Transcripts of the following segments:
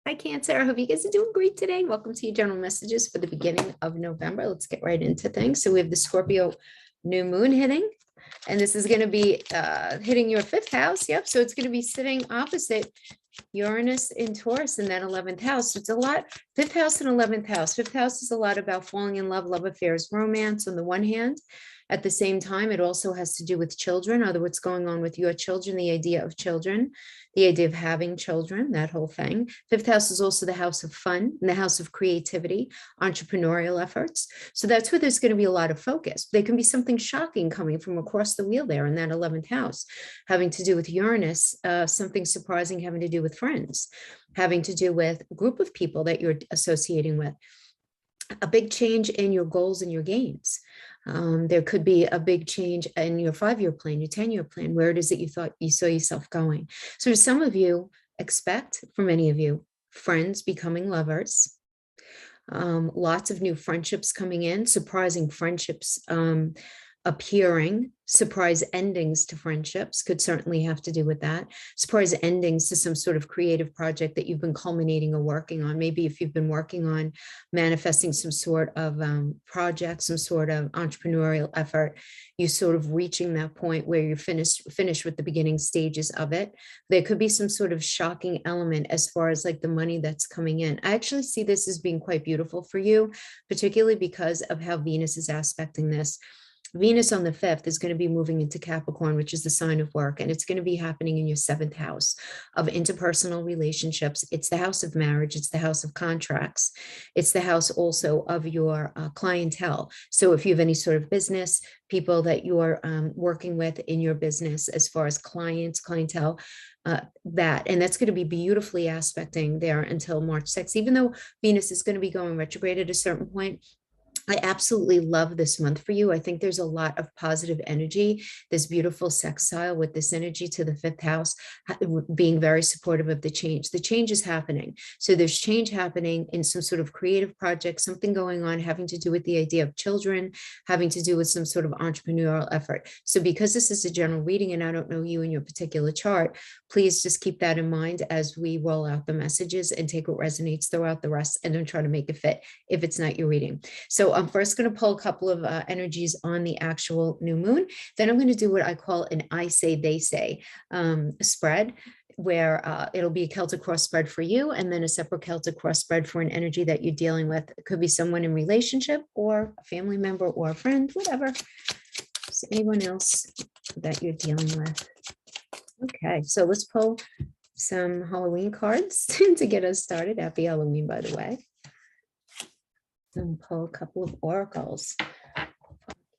Hi, Cancer. I hope you guys are doing great today. Welcome to your general messages for the beginning of November. Let's get right into things. So we have the Scorpio new moon hitting, and this is going to be hitting your fifth house. Yep. So it's going to be sitting opposite Uranus in Taurus in that 11th house. So it's a lot. Fifth house and 11th house. Fifth house is a lot about falling in love, love affairs, romance on the one hand. At the same time, it also has to do with children, other what's going on with your children, the idea of children, the idea of having children, that whole thing. Fifth house is also the house of fun and the house of creativity, entrepreneurial efforts. So that's where there's going to be a lot of focus. There can be something shocking coming from across the wheel there in that 11th house, having to do with Uranus, something surprising having to do with friends, having to do with a group of people that you're associating with, a big change in your goals and your gains. There could be a big change in your 5-year plan, your 10-year plan, where it is that you thought you saw yourself going. So some of you expect, for many of you, friends becoming lovers, lots of new friendships coming in, surprising friendships appearing, surprise endings to friendships could certainly have to do with that. Surprise endings to some sort of creative project that you've been culminating or working on. Maybe if you've been working on manifesting some sort of project, some sort of entrepreneurial effort, you sort of reaching that point where you're finished with the beginning stages of it. There could be some sort of shocking element as far as like the money that's coming in. I actually see this as being quite beautiful for you, particularly because of how Venus is aspecting this. Venus on the 5th is going to be moving into Capricorn, which is the sign of work, and it's going to be happening in your 7th house of interpersonal relationships. It's the house of marriage. It's the house of contracts. It's the house also of your clientele. So if you have any sort of business, people that you're working with in your business as far as clients, clientele, and that's going to be beautifully aspecting there until March 6th, even though Venus is going to be going retrograde at a certain point. I absolutely love this month for you. I think there's a lot of positive energy, this beautiful sextile with this energy to the 5th house, being very supportive of the change. The change is happening. So there's change happening in some sort of creative project, something going on having to do with the idea of children, having to do with some sort of entrepreneurial effort. So because this is a general reading and I don't know you in your particular chart, please just keep that in mind as we roll out the messages and take what resonates throughout the rest and don't try to make it fit if it's not your reading. So I'm first going to pull a couple of energies on the actual new moon. Then I'm going to do what I call an I say, they say spread, where it'll be a Celtic cross spread for you and then a separate Celtic cross spread for an energy that you're dealing with. It could be someone in relationship or a family member or a friend, whatever. Just anyone else that you're dealing with. Okay, so let's pull some Halloween cards to get us started. Happy Halloween, by the way. And pull a couple of oracles.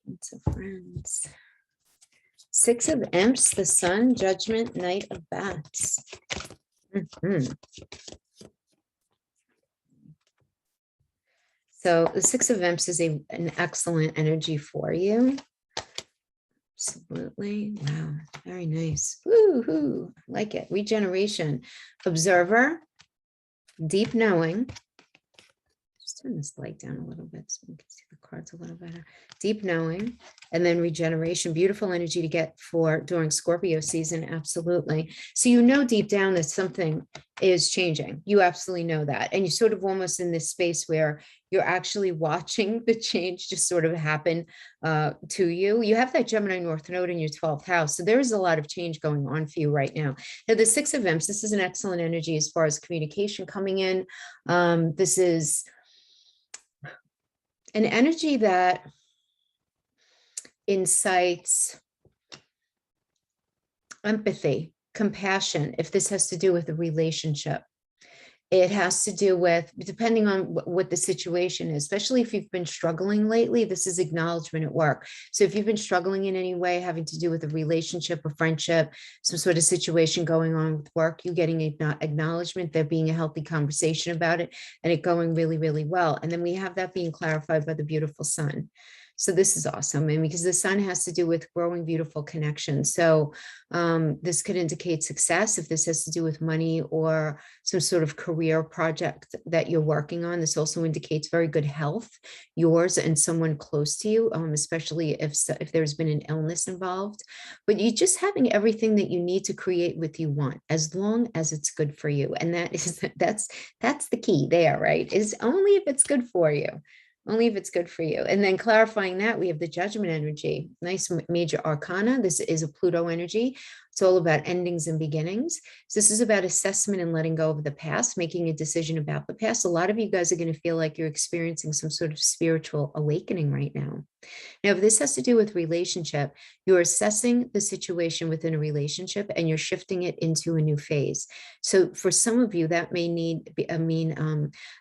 Into friends. 6 of Imps, the Sun, Judgment, Knight of Bats. So the 6 of Imps is an excellent energy for you. Absolutely. Wow. Very nice. Woo-hoo. Like it. Regeneration. Observer. Deep knowing. Turn this light down a little bit so we can see the cards a little better. Deep knowing, and then regeneration. Beautiful energy to get for during Scorpio season. Absolutely. So you know deep down that something is changing. You absolutely know that. And you're sort of almost in this space where you're actually watching the change just sort of happen to you. You have that Gemini North Node in your 12th house. So there is a lot of change going on for you right now. Now, the 6 of Imps, this is an excellent energy as far as communication coming in. This is an energy that incites empathy, compassion, if this has to do with a relationship. It has to do with, depending on what the situation is, especially if you've been struggling lately, this is acknowledgement at work. So if you've been struggling in any way, having to do with a relationship, a friendship, some sort of situation going on with work, you getting acknowledgement, there being a healthy conversation about it, and it going really, really well. And then we have that being clarified by the beautiful sun. So this is awesome. And because the sun has to do with growing beautiful connections. So this could indicate success if this has to do with money or some sort of career project that you're working on. This also indicates very good health, yours and someone close to you, especially if there's been an illness involved. But you're just having everything that you need to create what you want, as long as it's good for you. And that's the key there, right? Is only if it's good for you. Only if it's good for you. And then clarifying that, we have the Judgment energy, nice major arcana. This is a Pluto energy. It's all about endings and beginnings. So this is about assessment and letting go of the past, making a decision about the past. A lot of you guys are going to feel like you're experiencing some sort of spiritual awakening right now. Now, if this has to do with relationship, you're assessing the situation within a relationship and you're shifting it into a new phase. So for some of you, that may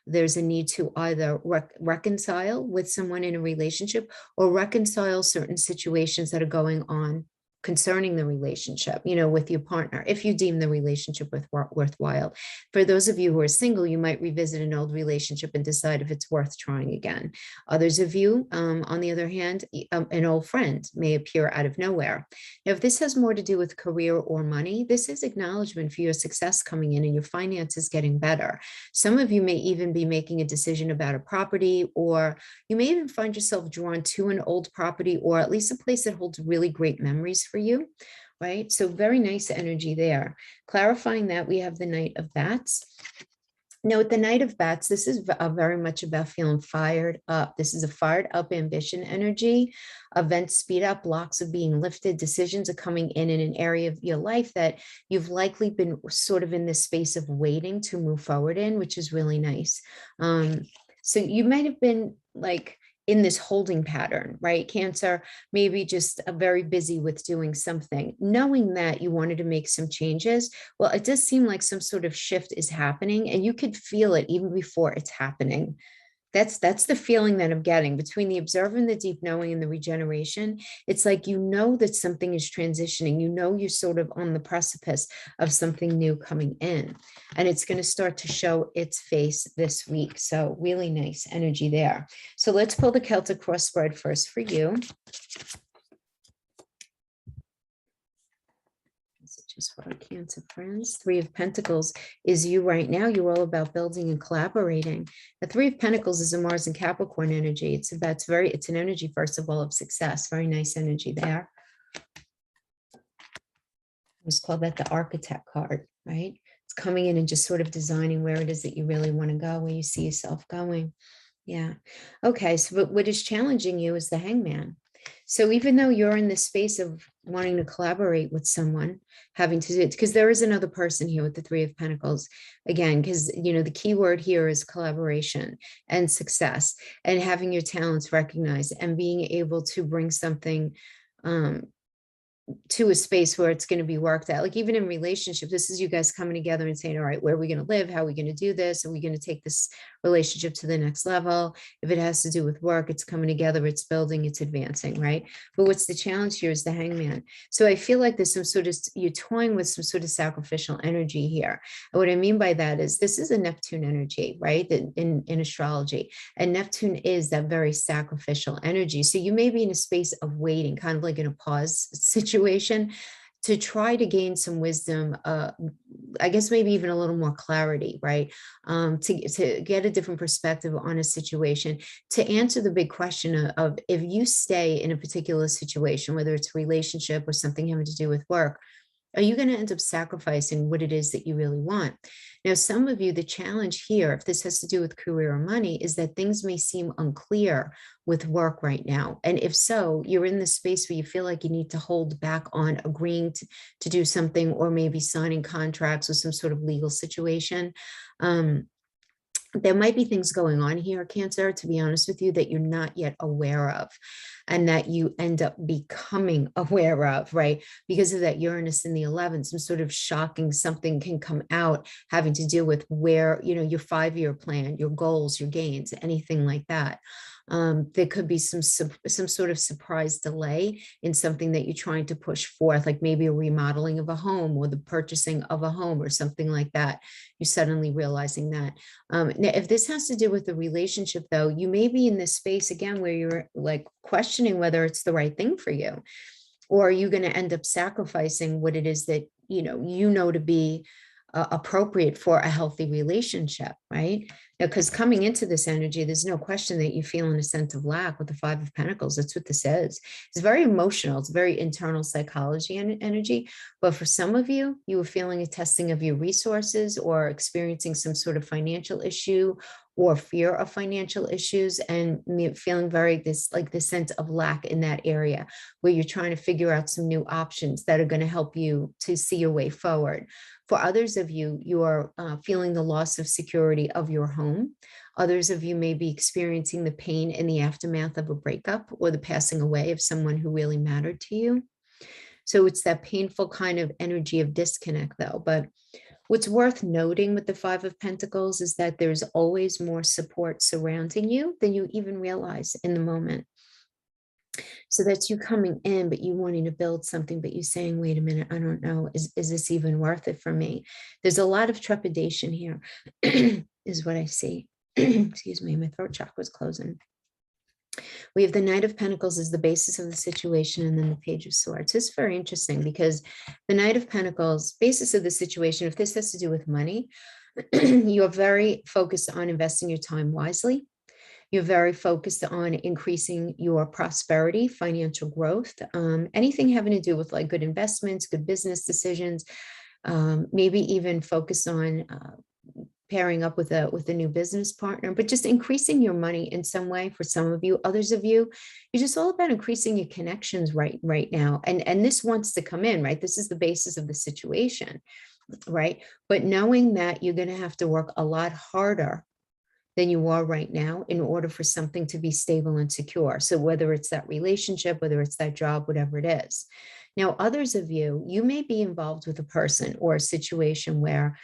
there's a need to either reconcile with someone in a relationship or reconcile certain situations that are going on concerning the relationship, with your partner, if you deem the relationship worthwhile. For those of you who are single, you might revisit an old relationship and decide if it's worth trying again. Others of you, on the other hand, an old friend may appear out of nowhere. Now, if this has more to do with career or money, this is acknowledgement for your success coming in and your finances getting better. Some of you may even be making a decision about a property, or you may even find yourself drawn to an old property, or at least a place that holds really great memories for you, right? So very nice energy there. Clarifying that, we have the Knight of Bats. Now, with the Knight of Bats, this is very much about feeling fired up. This is a fired up ambition energy. Events speed up, blocks are being lifted, decisions are coming in an area of your life that you've likely been sort of in this space of waiting to move forward in, which is really nice. So you might have been like in this holding pattern, right? Cancer, maybe just very busy with doing something, knowing that you wanted to make some changes. Well, it does seem like some sort of shift is happening and you could feel it even before it's happening. That's the feeling that I'm getting between the observer and the deep knowing and the regeneration. It's like, that something is transitioning, you're sort of on the precipice of something new coming in, and it's going to start to show its face this week. So really nice energy there. So let's pull the Celtic cross spread first for you. Messages for our Cancer friends. Three of Pentacles is you right now. You're all about building and collaborating. The Three of Pentacles is a Mars and Capricorn energy. It's an energy, first of all, of success. Very nice energy there. Let's call that the Architect card, right? It's coming in and just sort of designing where it is that you really want to go, where you see yourself going. Yeah. Okay. So what is challenging you is the Hangman. So even though you're in the space of wanting to collaborate with someone, having to do it, because there is another person here with the Three of Pentacles, again, because, the key word here is collaboration and success and having your talents recognized and being able to bring something to a space where it's going to be worked out. Like even in relationships, this is you guys coming together and saying, all right, where are we going to live? How are we going to do this? Are we going to take this relationship to the next level? If it has to do with work, it's coming together, it's building, it's advancing, right? But what's the challenge here is the Hangman. So I feel like there's you're toying with some sort of sacrificial energy here. And what I mean by that is this is a Neptune energy, right? In astrology. And Neptune is that very sacrificial energy. So you may be in a space of waiting, kind of like in a pause situation, to try to gain some wisdom, I guess maybe even a little more clarity, right? To get a different perspective on a situation, to answer the big question of if you stay in a particular situation, whether it's a relationship or something having to do with work, are you going to end up sacrificing what it is that you really want? Now, some of you, the challenge here, if this has to do with career or money, is that things may seem unclear with work right now. And if so, you're in the space where you feel like you need to hold back on agreeing to do something, or maybe signing contracts or some sort of legal situation. There might be things going on here, Cancer, to be honest with you, that you're not yet aware of, and that you end up becoming aware of, right? Because of that Uranus in the 11th, some sort of shocking something can come out having to do with where, your 5-year plan, your goals, your gains, anything like that. There could be some sort of surprise delay in something that you're trying to push forth, like maybe a remodeling of a home or the purchasing of a home or something like that. You're suddenly realizing that. Now, if this has to do with the relationship, though, you may be in this space again where you're like questioning whether it's the right thing for you, or are you going to end up sacrificing what it is that you know to be appropriate for a healthy relationship, right? Because coming into this energy, there's no question that you feel in a sense of lack with the Five of Pentacles. That's what this is. It's very emotional. It's very internal psychology and energy. But for some of you, you were feeling a testing of your resources or experiencing some sort of financial issue or fear of financial issues and feeling very this sense of lack in that area where you're trying to figure out some new options that are going to help you to see your way forward. For others of you, you are feeling the loss of security of your home. Others of you may be experiencing the pain in the aftermath of a breakup or the passing away of someone who really mattered to you. So it's that painful kind of energy of disconnect, though. But what's worth noting with the Five of Pentacles is that there's always more support surrounding you than you even realize in the moment. So that's you coming in, but you wanting to build something, but you saying, wait a minute, I don't know, is this even worth it for me? There's a lot of trepidation here, is what I see. Excuse me, my throat chakra is closing. We have the Knight of Pentacles as the basis of the situation, and then the Page of Swords. It's very interesting because the Knight of Pentacles, basis of the situation, if this has to do with money, you are very focused on investing your time wisely. You're very focused on increasing your prosperity, financial growth, anything having to do with like good investments, good business decisions, maybe even focus on pairing up with a new business partner, but just increasing your money in some way for some of you. Others of you, you're just all about increasing your connections right now. And this wants to come in, right? This is the basis of the situation, right? But knowing that you're going to have to work a lot harder than you are right now in order for something to be stable and secure. So whether it's that relationship, whether it's that job, whatever it is. Now, others of you, you may be involved with a person or a situation where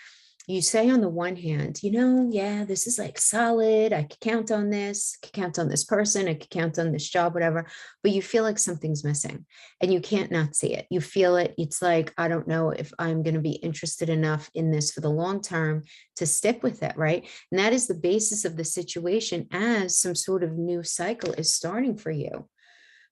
you say on the one hand, yeah, this is like solid. I could count on this, I could count on this person, I could count on this job, whatever, but you feel like something's missing and you can't not see it. You feel it. It's like, I don't know if I'm going to be interested enough in this for the long term to stick with it, right? And that is the basis of the situation as some sort of new cycle is starting for you.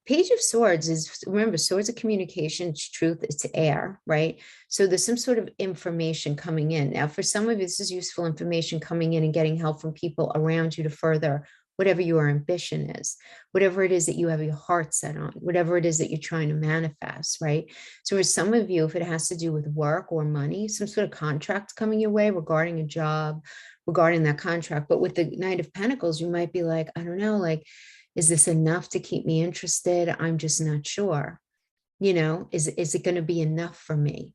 Page of Swords is, remember, swords of communication, it's truth, it's air, right? So there's some sort of information coming in. Now, for some of you, this is useful information coming in and getting help from people around you to further whatever your ambition is, whatever it is that you have your heart set on, whatever it is that you're trying to manifest, right? So for some of you, if it has to do with work or money, some sort of contract coming your way regarding a job, regarding that contract. But with the Knight of Pentacles, you might be like, I don't know, like, is this enough to keep me interested? I'm just not sure. Is it going to be enough for me?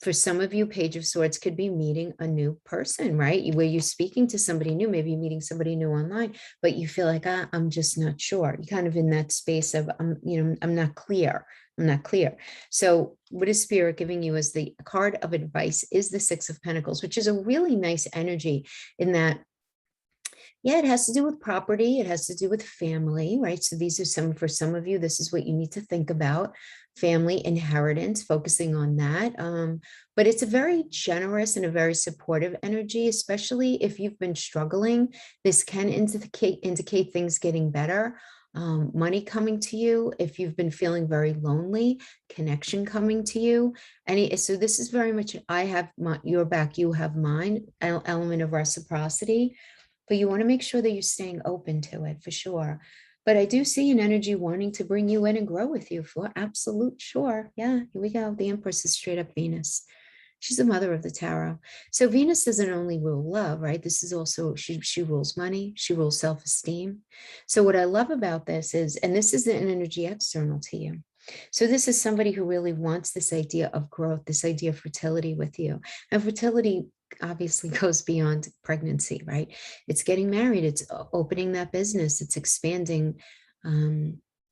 For some of you, Page of Swords could be meeting a new person, right? Where you're speaking to somebody new, maybe you're meeting somebody new online, but you feel like, I'm just not sure. You're kind of in that space of, I'm not clear. I'm not clear. So what is Spirit giving you as the card of advice is the Six of Pentacles, which is a really nice energy in that, yeah, it has to do with property. It has to do with family, right? So these are for some of you, this is what you need to think about. Family inheritance, focusing on that. But it's a very generous and a very supportive energy, especially if you've been struggling. This can indicate things getting better. Money coming to you. If you've been feeling very lonely, connection coming to you. So this is very much, I have your back, you have mine, element of reciprocity. But you want to make sure that you're staying open to it for sure. But I do see an energy wanting to bring you in and grow with you for absolute sure. Yeah, here we go. The Empress is straight up Venus. She's the mother of the tarot. So Venus doesn't only rule love, right? This is also, she rules money. She rules self-esteem. So what I love about this is, and this is an energy external to you. So this is somebody who really wants this idea of growth, this idea of fertility with you. And fertility obviously goes beyond pregnancy, right? It's getting married, it's opening that business, it's expanding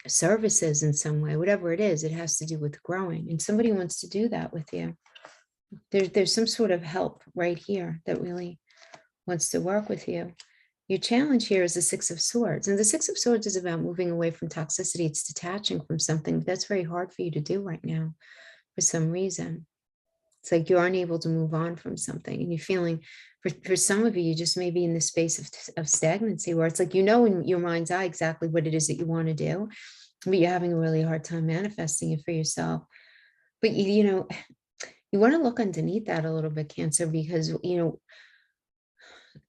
services in some way, whatever it is, it has to do with growing. And somebody wants to do that with you. There's some sort of help right here that really wants to work with you. Your challenge here is the Six of Swords. And the Six of Swords is about moving away from toxicity. It's detaching from something. But that's very hard for you to do right now for some reason. It's like you're unable to move on from something. And you're feeling, for some of you, you just may be in the space of stagnancy where it's like, you know, in your mind's eye exactly what it is that you want to do, but you're having a really hard time manifesting it for yourself. But, you know, you want to look underneath that a little bit, Cancer, because, you know,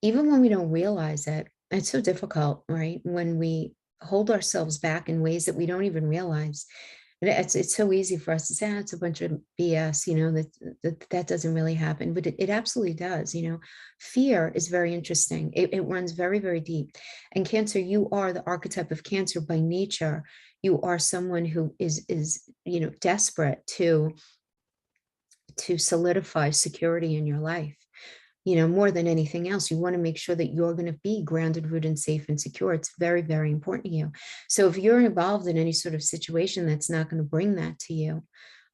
even when we don't realize it, it's so difficult, right? When we hold ourselves back in ways that we don't even realize. And it's so easy for us to say, it's a bunch of BS, you know, that doesn't really happen, but it absolutely does. You know, fear is very interesting. It runs very, very deep. And Cancer, you are the archetype of Cancer by nature. You are someone who is, you know, desperate to solidify security in your life. You know, more than anything else, you want to make sure that you're going to be grounded, rooted, and safe and secure. It's very, very important to you. So if you're involved in any sort of situation that's not going to bring that to you,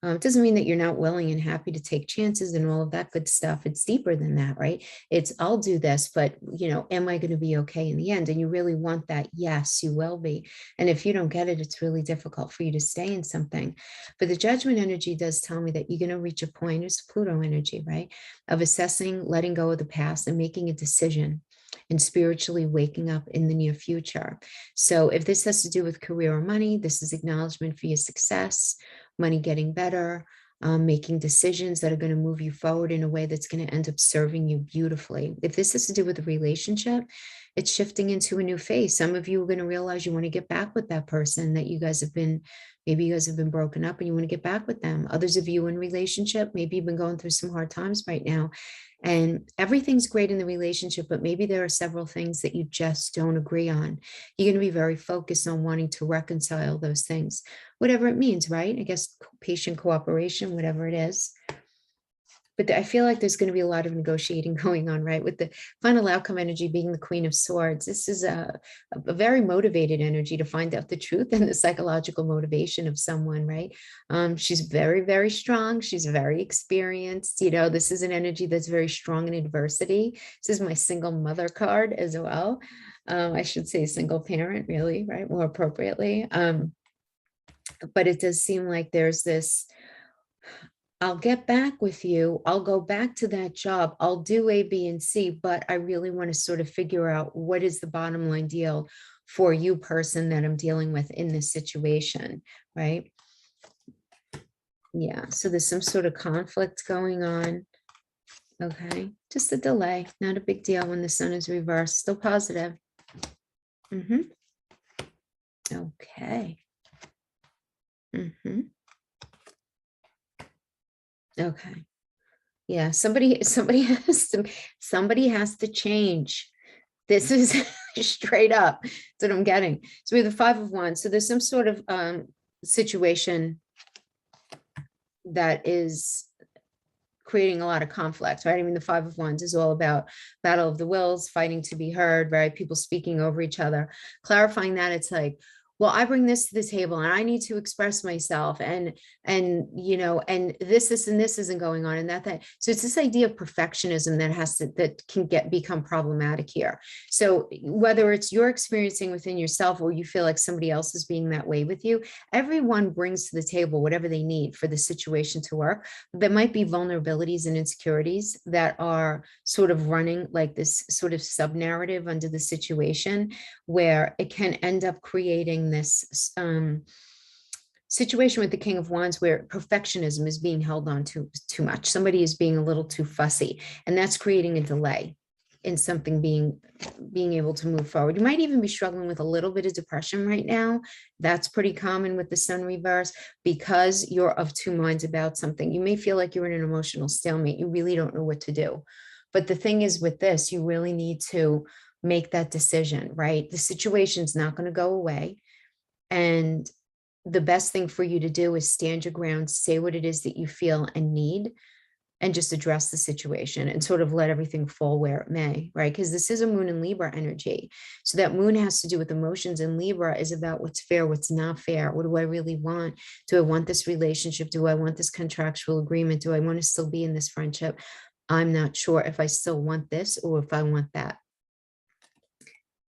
it doesn't mean that you're not willing and happy to take chances and all of that good stuff. It's deeper than that, right? It's, I'll do this, but, you know, am I going to be okay in the end? And you really want that. Yes, you will be. And if you don't get it, it's really difficult for you to stay in something. But the Judgment energy does tell me that you're going to reach a point, it's Pluto energy, right? Of assessing, letting go of the past and making a decision and spiritually waking up in the near future. So if this has to do with career or money, this is acknowledgement for your success, money getting better, making decisions that are going to move you forward in a way that's going to end up serving you beautifully. If this has to do with a relationship, it's shifting into a new phase. Some of you are going to realize you want to get back with that person that you guys have been, maybe you guys have been broken up and you want to get back with them. Others of you in relationship, maybe you've been going through some hard times right now and everything's great in the relationship, but maybe there are several things that you just don't agree on. You're going to be very focused on wanting to reconcile those things, whatever it means, right? I guess patient cooperation, whatever it is. But I feel like there's going to be a lot of negotiating going on, right? With the final outcome energy being the Queen of Swords. This is a very motivated energy to find out the truth and the psychological motivation of someone, right? She's very, very strong. She's very experienced. You know, this is an energy that's very strong in adversity. This is my single mother card as well. I should say single parent, really, right? More appropriately. But it does seem like there's this, I'll get back with you. I'll go back to that job. I'll do A, B, and C, but I really want to sort of figure out what is the bottom line deal for you person that I'm dealing with in this situation, right? Yeah, so there's some sort of conflict going on. Okay, just a delay, not a big deal when the sun is reversed, still positive. Okay. Okay. Yeah, somebody has to change. This is straight up. That's what I'm getting. So we have the Five of Wands. So there's some sort of situation that is creating a lot of conflict, right? I mean, the Five of Wands is all about battle of the wills, fighting to be heard, right? People speaking over each other. Clarifying that, it's like, well, I bring this to the table and I need to express myself and you know, and this and this isn't going on and that. So it's this idea of perfectionism that can become problematic here. So whether it's you're experiencing within yourself or you feel like somebody else is being that way with you, everyone brings to the table whatever they need for the situation to work. There might be vulnerabilities and insecurities that are sort of running like this sort of sub-narrative under the situation where it can end up creating this situation with the King of Wands where perfectionism is being held on to too much. Somebody is being a little too fussy, and that's creating a delay in something being able to move forward. You might even be struggling with a little bit of depression right now. That's pretty common with the sun reverse because you're of two minds about something. You may feel like you're in an emotional stalemate. You really don't know what to do. But the thing is with this, you really need to make that decision, right? The situation's not going to go away. And the best thing for you to do is stand your ground, say what it is that you feel and need, and just address the situation and sort of let everything fall where it may, right? Because this is a moon in Libra energy. So that moon has to do with emotions, and Libra is about what's fair, what's not fair. What do I really want? Do I want this relationship? Do I want this contractual agreement? Do I want to still be in this friendship? I'm not sure if I still want this or if I want that.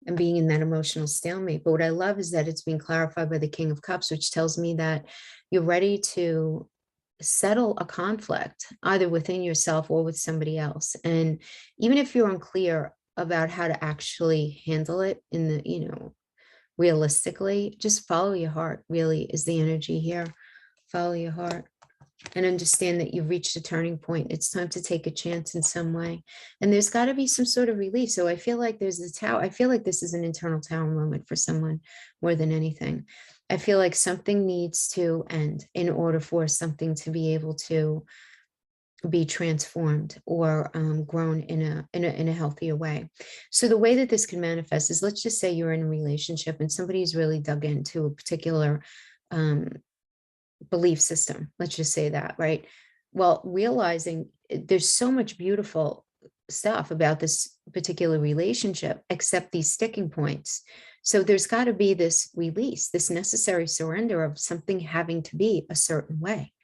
and being in that emotional stalemate. But what I love is that it's being clarified by the King of Cups, which tells me that you're ready to settle a conflict either within yourself or with somebody else. And even if you're unclear about how to actually handle it in the, realistically, just follow your heart, really is the energy here. Follow your heart and understand that you've reached a turning point. It's time to take a chance in some way. And there's got to be some sort of release. So I feel like there's the tower. I feel like this is an internal tower moment for someone more than anything. I feel like something needs to end in order for something to be able to be transformed or grown in a healthier way. So the way that this can manifest is, let's just say you're in a relationship and somebody's really dug into a particular belief system. Let's just say that, right? Well, realizing there's so much beautiful stuff about this particular relationship, except these sticking points. So there's got to be this release, this necessary surrender of something having to be a certain way.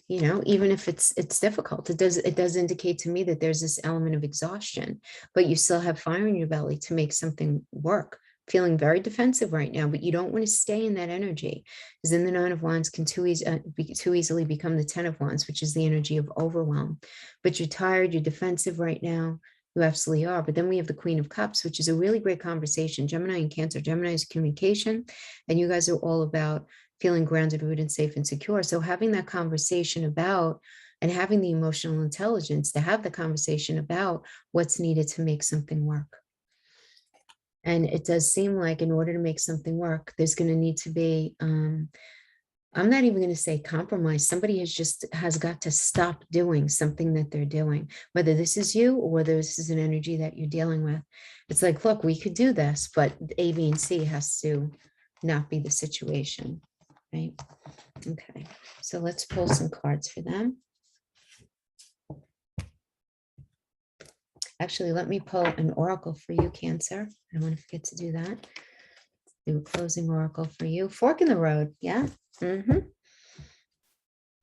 Even if it's difficult, it does indicate to me that there's this element of exhaustion, but you still have fire in your belly to make something work. Feeling very defensive right now, but you don't want to stay in that energy, because then the Nine of Wands can too easily become the Ten of Wands, which is the energy of overwhelm. But you're tired, you're defensive right now. You absolutely are. But then we have the Queen of Cups, which is a really great conversation. Gemini and Cancer. Gemini is communication, and you guys are all about feeling grounded, rooted, safe, and secure. So having that conversation about, and having the emotional intelligence to have the conversation about what's needed to make something work. And it does seem like in order to make something work, there's going to need to be, I'm not even going to say compromise. Somebody has got to stop doing something that they're doing, whether this is you or whether this is an energy that you're dealing with. It's like, look, we could do this, but A, B, and C has to not be the situation, right? Okay, so let's pull some cards for them. Actually, let me pull an oracle for you, Cancer. I don't want to forget to do that. Do a closing oracle for you. Fork in the road. Yeah.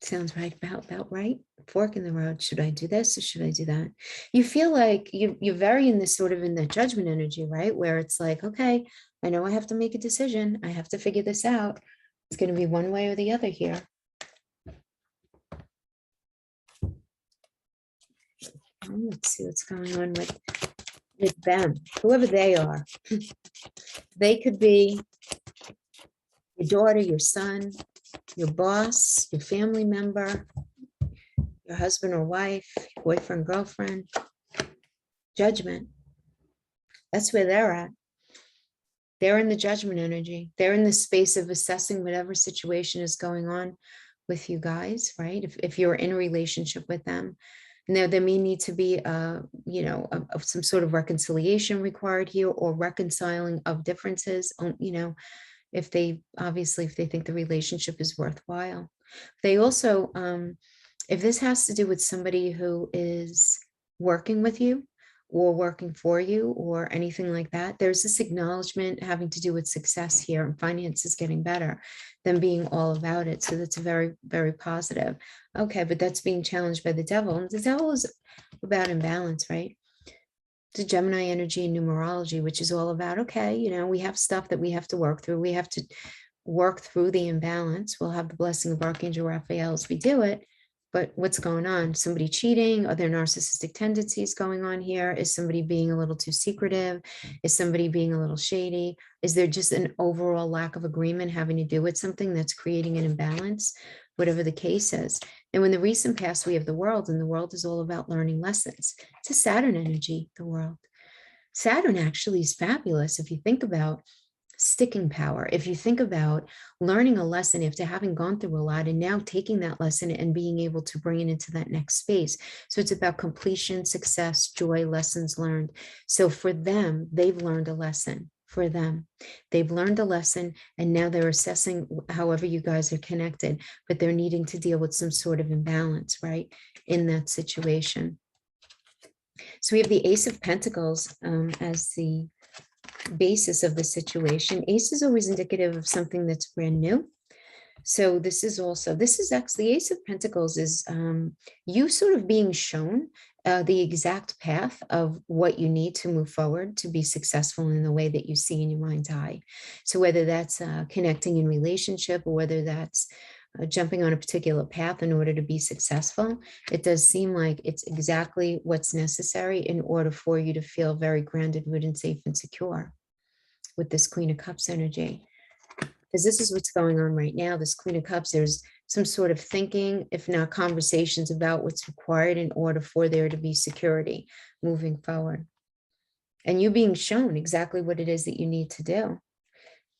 Sounds right, about right. Fork in the road. Should I do this or should I do that? You feel like you're very in this sort of in the judgment energy, right? Where it's like, okay, I know I have to make a decision. I have to figure this out. It's going to be one way or the other here. Let's see what's going on with them, whoever they are. They could be your daughter, your son, your boss, your family member, your husband or wife, boyfriend, girlfriend. Judgment. That's where they're at. They're in the judgment energy. They're in the space of assessing whatever situation is going on with you guys, right? If you're in a relationship with them. Now, there may need to be, some sort of reconciliation required here, or reconciling of differences, if they think the relationship is worthwhile. They also, if this has to do with somebody who is working with you or working for you or anything like that, there's this acknowledgement having to do with success here, and finances getting better, than being all about it. So that's very, very positive. Okay, but that's being challenged by the devil. And the devil is about imbalance, right? The Gemini energy and numerology, which is all about, okay, we have stuff that we have to work through. We have to work through the imbalance. We'll have the blessing of Archangel Raphael as we do it. But what's going on? Somebody cheating? Are there narcissistic tendencies going on here? Is somebody being a little too secretive? Is somebody being a little shady? Is there just an overall lack of agreement having to do with something that's creating an imbalance? Whatever the case is. And when the recent past, we have the world, and the world is all about learning lessons. It's a Saturn energy, the world. Saturn actually is fabulous if you think about sticking power. If you think about learning a lesson after having gone through a lot and now taking that lesson and being able to bring it into that next space. So it's about completion, success, joy, lessons learned. So for them, they've learned a lesson. For them, they've learned a lesson, and now they're assessing however you guys are connected, but they're needing to deal with some sort of imbalance, right, in that situation. So we have the Ace of Pentacles as the basis of the situation. Ace is always indicative of something that's brand new, So this is actually the Ace of Pentacles is you sort of being shown the exact path of what you need to move forward to be successful in the way that you see in your mind's eye. So whether that's connecting in relationship or whether that's jumping on a particular path in order to be successful, it does seem like it's exactly what's necessary in order for you to feel very grounded, rooted, safe, and secure with this Queen of Cups energy. Because this is what's going on right now. This Queen of Cups, there's some sort of thinking, if not conversations, about what's required in order for there to be security moving forward. And you being shown exactly what it is that you need to do.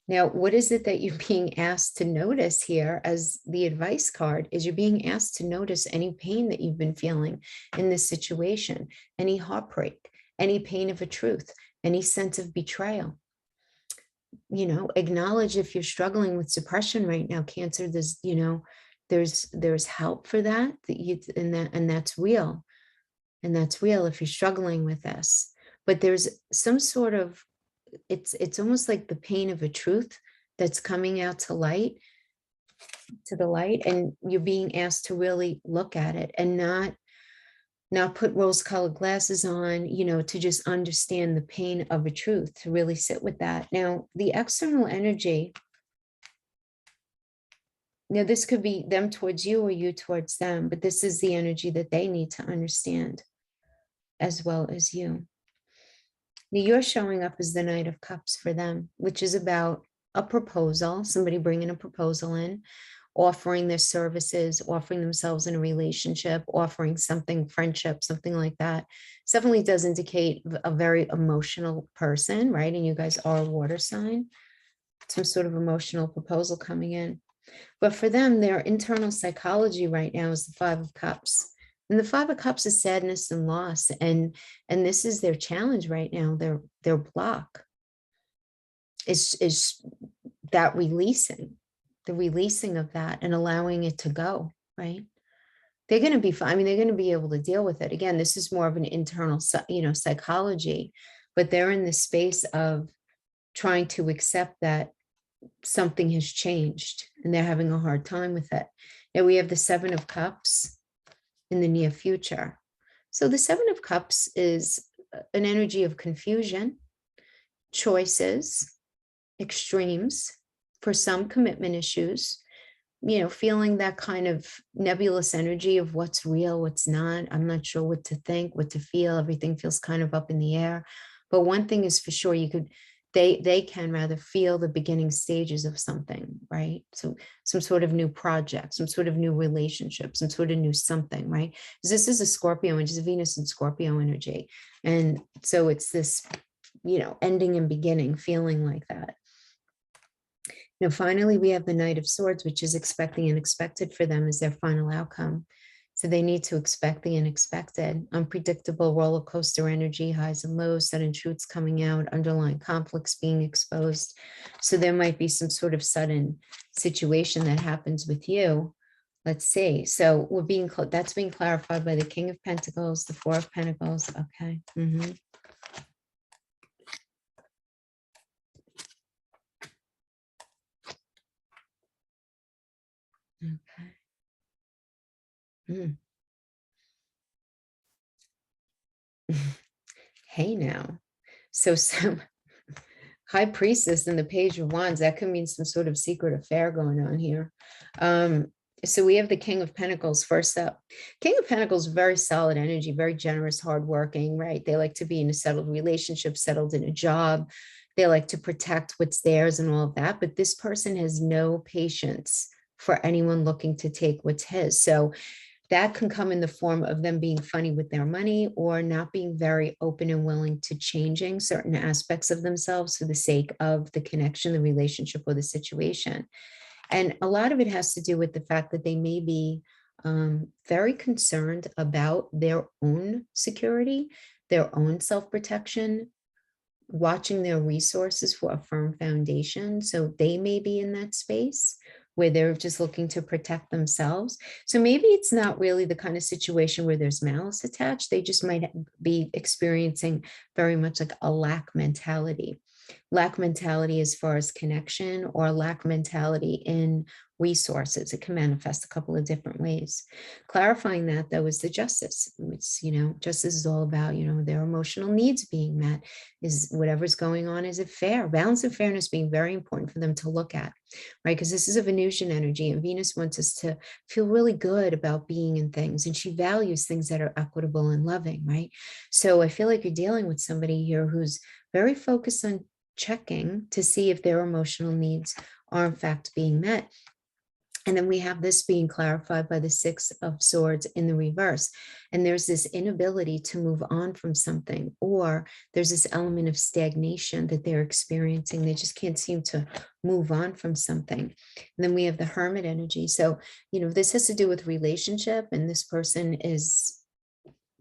Now, what is it that you're being asked to notice here as the advice card is you're being asked to notice any pain that you've been feeling in this situation, any heartbreak, any pain of a truth, any sense of betrayal. You know, acknowledge if you're struggling with depression right now, Cancer, there's, you know, there's help for that, and that's real. And that's real if you're struggling with this. But there's some sort of, it's almost like the pain of a truth that's coming out to the light, and you're being asked to really look at it and not put rose-colored glasses on, you know, to just understand the pain of a truth, to really sit with that. Now, the external energy, now this could be them towards you or you towards them, but this is the energy that they need to understand as well as you. Now, you're showing up as the Knight of Cups for them, which is about a proposal, somebody bringing a proposal in, offering their services, offering themselves in a relationship, offering something, friendship, something like that. It definitely does indicate a very emotional person, right? And you guys are a water sign, some sort of emotional proposal coming in. But for them, their internal psychology right now is the Five of Cups. And the Five of Cups is sadness and loss. And this is their challenge right now. Their block is that releasing, the releasing of that and allowing it to go, right? They're going to be fine. I mean, they're going to be able to deal with it. Again, this is more of an internal, you know, psychology, but they're in the space of trying to accept that something has changed and they're having a hard time with it. Now we have the Seven of Cups in the near future. So the Seven of Cups is an energy of confusion, choices, extremes, for some commitment issues, you know, feeling that kind of nebulous energy of what's real, what's not. I'm not sure what to think, what to feel. Everything feels kind of up in the air. But one thing is for sure, they can rather feel the beginning stages of something, right? So some sort of new project, some sort of new relationship, some sort of new something, right? Because this is a Scorpio, which is Venus and Scorpio energy. And so it's this, you know, ending and beginning, feeling like that. Now, finally, we have the Knight of Swords, which is expecting unexpected for them as their final outcome. So they need to expect the unexpected, unpredictable roller coaster energy, highs and lows, sudden truths coming out, underlying conflicts being exposed. So there might be some sort of sudden situation that happens with you. Let's see. So that's being clarified by the King of Pentacles, the Four of Pentacles. Okay. Okay. Hey now. So some High Priestess and the Page of Wands, that could mean some sort of secret affair going on here. So we have the King of Pentacles first up. King of Pentacles, very solid energy, very generous, hardworking, right? They like to be in a settled relationship, settled in a job. They like to protect what's theirs and all of that. But this person has no patience for anyone looking to take what's his. So that can come in the form of them being funny with their money or not being very open and willing to changing certain aspects of themselves for the sake of the connection, the relationship, or the situation. And a lot of it has to do with the fact that they may be very concerned about their own security, their own self-protection, watching their resources for a firm foundation. So they may be in that space where they're just looking to protect themselves. So maybe it's not really the kind of situation where there's malice attached. They just might be experiencing very much like a lack mentality, lack mentality as far as connection, or lack mentality in resources. It can manifest a couple of different ways. Clarifying that, though, is the justice. It's, justice is all about, their emotional needs being met. Is whatever's going on, is it fair? Balance and fairness being very important for them to look at, right? Because this is a Venusian energy, and Venus wants us to feel really good about being in things, and she values things that are equitable and loving, right? So I feel like you're dealing with somebody here who's very focused on checking to see if their emotional needs are in fact being met. And then we have this being clarified by the Six of Swords in the reverse. And there's this inability to move on from something, or there's this element of stagnation that they're experiencing. They just can't seem to move on from something. And then we have the Hermit energy. So, this has to do with relationship, and this person is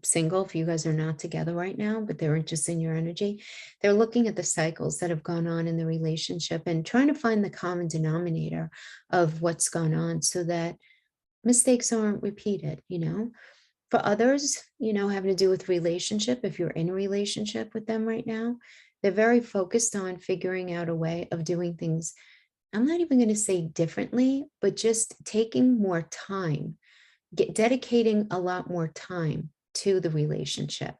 single if you guys are not together right now, but they're interested in your energy. They're looking at the cycles that have gone on in the relationship and trying to find the common denominator of what's gone on so that mistakes aren't repeated. For others, having to do with relationship, if you're in a relationship with them right now, they're very focused on figuring out a way of doing things. I'm not even going to say differently, but just taking more time, dedicating a lot more time to the relationship,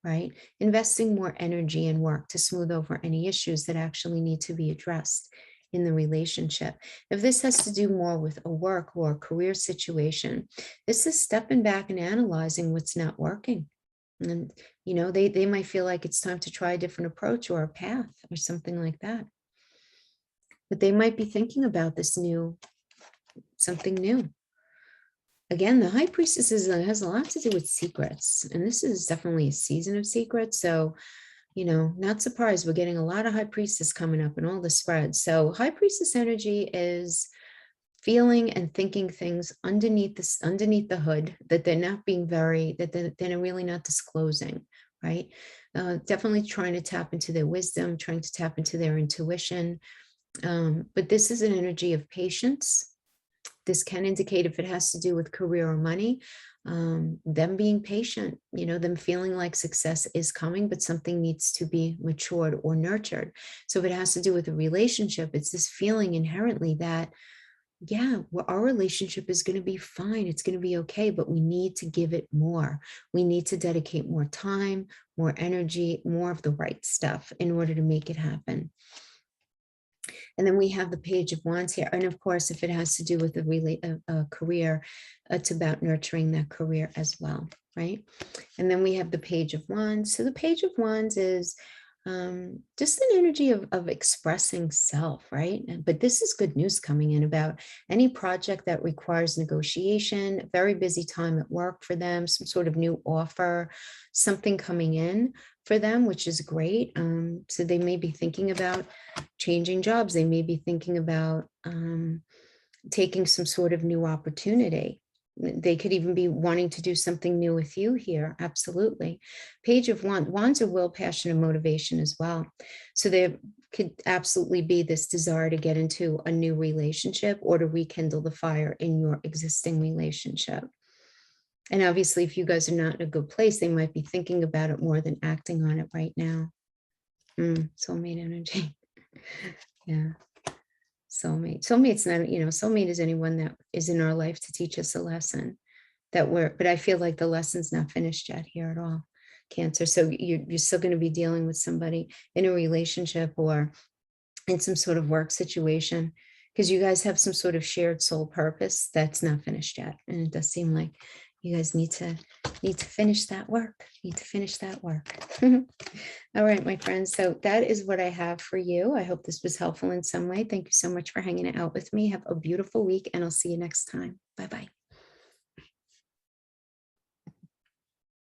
right? Investing more energy and work to smooth over any issues that actually need to be addressed in the relationship. If this has to do more with a work or a career situation, this is stepping back and analyzing what's not working. And, they might feel like it's time to try a different approach or a path or something like that. But they might be thinking about something new. Again, the High Priestess has a lot to do with secrets, and this is definitely a season of secrets. So, not surprised, we're getting a lot of High Priestess coming up in all the spreads. So High Priestess energy is feeling and thinking things underneath the hood that they're not being that they're really not disclosing, right? Definitely trying to tap into their wisdom, trying to tap into their intuition. But this is an energy of patience. This can indicate if it has to do with career or money, them being patient, them feeling like success is coming, but something needs to be matured or nurtured. So if it has to do with a relationship, it's this feeling inherently that, our relationship is going to be fine. It's going to be okay, but we need to give it more. We need to dedicate more time, more energy, more of the right stuff in order to make it happen. And then we have the Page of Wands here. And of course, if it has to do with a career, it's about nurturing that career as well, right? And then we have the Page of Wands. So the Page of Wands is just an energy of expressing self, right? But this is good news coming in about any project that requires negotiation, a very busy time at work for them, some sort of new offer, something coming in for them, which is great. So they may be thinking about changing jobs. They may be thinking about taking some sort of new opportunity. They could even be wanting to do something new with you here. Absolutely. Page of Wands are will, passion, and motivation as well. So there could absolutely be this desire to get into a new relationship or to rekindle the fire in your existing relationship. And obviously, if you guys are not in a good place, they might be thinking about it more than acting on it right now. Soulmate energy. Yeah. Soulmate's not, soulmate is anyone that is in our life to teach us a lesson but I feel like the lesson's not finished yet here at all, Cancer. So you're still going to be dealing with somebody in a relationship or in some sort of work situation, because you guys have some sort of shared soul purpose that's not finished yet. And it does seem like you guys need to finish that work, All right, my friends. So that is what I have for you. I hope this was helpful in some way. Thank you so much for hanging out with me. Have a beautiful week, and I'll see you next time. Bye-bye.